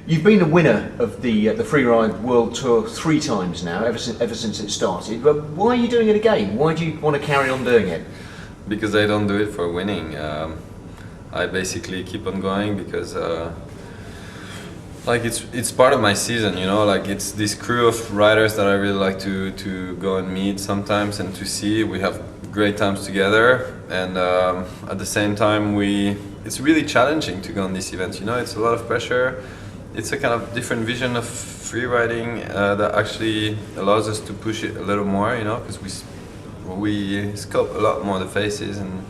You've been a winner of the Freeride World Tour 3 times now, ever since it started. But why are you doing it again? Why do you want to carry on doing it? Because I don't do it for winning. I basically keep on going because like it's part of my season, you know. Like it's this crew of riders that I really like to go and meet sometimes and to see. We have great times together, and at the same time it's really challenging to go on these events. You know, it's a lot of pressure. It's a kind of different vision of free riding that actually allows us to push it a little more, you know, because we scope a lot more the faces and.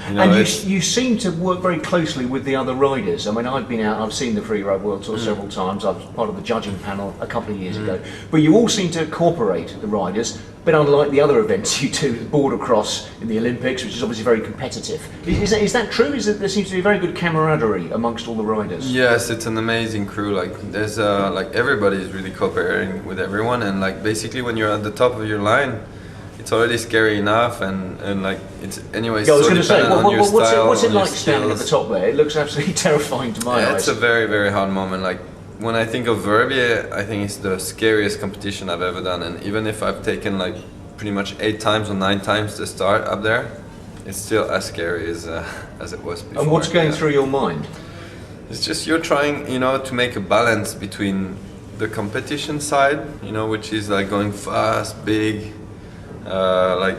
You know, and you seem to work very closely with the other riders. I mean, I've seen the Freeride World Tour several times. I was part of the judging panel a couple of years ago. But you all seem to cooperate, the riders, a bit unlike the other events you do, the border cross in the Olympics, which is obviously very competitive. Is that true? There seems to be very good camaraderie amongst all the riders? Yes, it's an amazing crew. Like there's like everybody is really cooperating with everyone, and like basically when you're at the top of your line, it's already scary enough, and like it's anyway. Yeah, I was going to say, what's it like skills. standing at the top there? It looks absolutely terrifying to my eyes. It's a very, very hard moment. Like when I think of Verbier, I think it's the scariest competition I've ever done. And even if I've taken like pretty much 8 times or 9 times to start up there, it's still as scary as it was before. And what's going through your mind? It's just you're trying, you know, to make a balance between the competition side, you know, which is like going fast, big. Like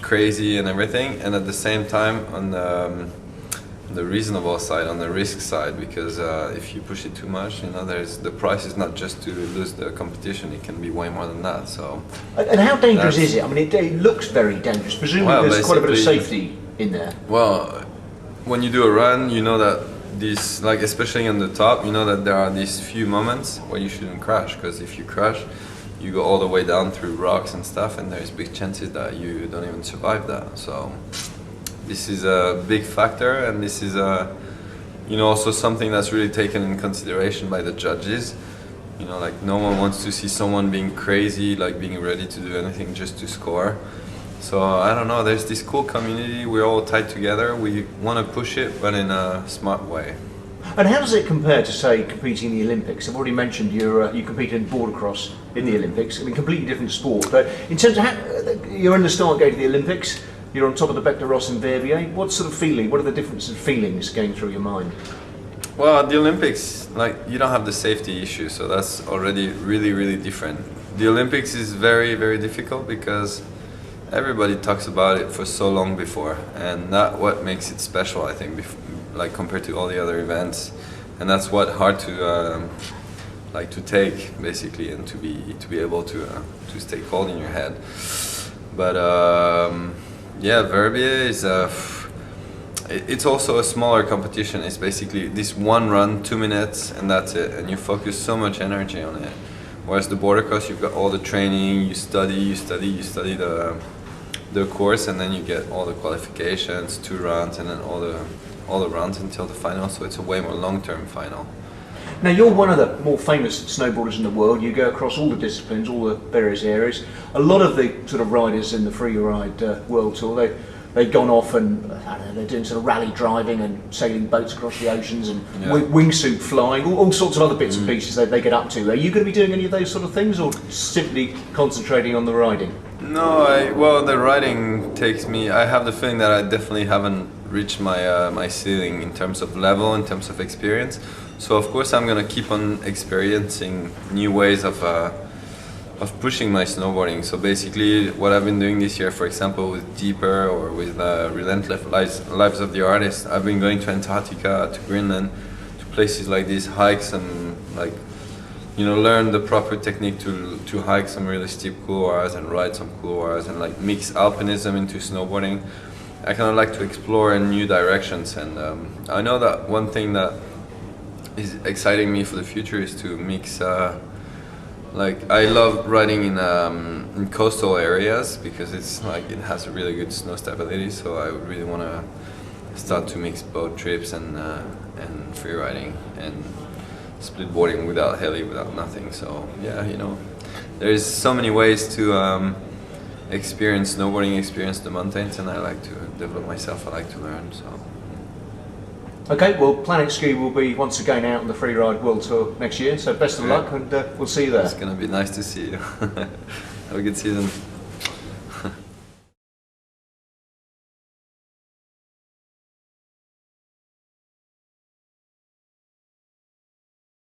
crazy and everything, and at the same time on the reasonable side, on the risk side, because if you push it too much, you know, the price is not just to lose the competition; it can be way more than that. So, and how dangerous is it? I mean, it looks very dangerous. Presumably, there's quite a bit of safety in there. Well, when you do a run, you know that these, like especially on the top, you know that there are these few moments where you shouldn't crash, because if you crash, you go all the way down through rocks and stuff, and there's big chances that you don't even survive that. So this is a big factor, and this is you know, also something that's really taken in consideration by the judges. You know, like no one wants to see someone being crazy, like being ready to do anything just to score. So I don't know, there's this cool community, we're all tied together, we want to push it, but in a smart way. And how does it compare to, say, competing in the Olympics? I've already mentioned you competed in border cross in the Olympics. I mean, completely different sport. But in terms of how you're in the start gate of the Olympics, you're on top of the Bec de Ross and Verbier. What sort of feeling? What are the differences of feelings going through your mind? Well, at the Olympics, like you don't have the safety issue, so that's already really, really different. The Olympics is very, very difficult because everybody talks about it for so long before, and that's what makes it special, I think. Like compared to all the other events, and that's what hard to like to take basically, and to be able to stay cold in your head. But yeah, Verbier is it's also a smaller competition. It's basically this one run, 2 minutes, and that's it, and you focus so much energy on it. Whereas the border cross, you've got all the training, you study the course, and then you get all the qualifications, 2 rounds, and then all the rounds until the final, so it's a way more long-term final. Now, you're one of the more famous snowboarders in the world. You go across all the disciplines, all the various areas. A lot of the sort of riders in the Freeride World Tour, they've gone off and I don't know, they're doing sort of rally driving and sailing boats across the oceans and wingsuit flying, all sorts of other bits and pieces they get up to. Are you going to be doing any of those sort of things, or simply concentrating on the riding? No, well, the riding takes me. I have the feeling that I definitely haven't reached my ceiling in terms of level, in terms of experience. So of course I'm gonna keep on experiencing new ways of pushing my snowboarding. So basically, what I've been doing this year, for example, with Deeper or with Relentless Lives of the Artist, I've been going to Antarctica, to Greenland, to places like these, hikes and like, you know, learn the proper technique to hike some really steep couloirs and ride some couloirs and like mix alpinism into snowboarding. I kind of like to explore in new directions, and I know that one thing that is exciting me for the future is to mix. Like I love riding in coastal areas because it's like it has a really good snow stability. So I would really want to start to mix boat trips and free riding and split boarding without heli, without nothing. So yeah, you know, there's so many ways to experience snowboarding, experience the mountains, and I like to develop myself. I like to learn. So. Okay, well, PlanetSKI will be once again out on the Freeride World Tour next year, so best of luck, and we'll see you there. It's going to be nice to see you. Have a good season.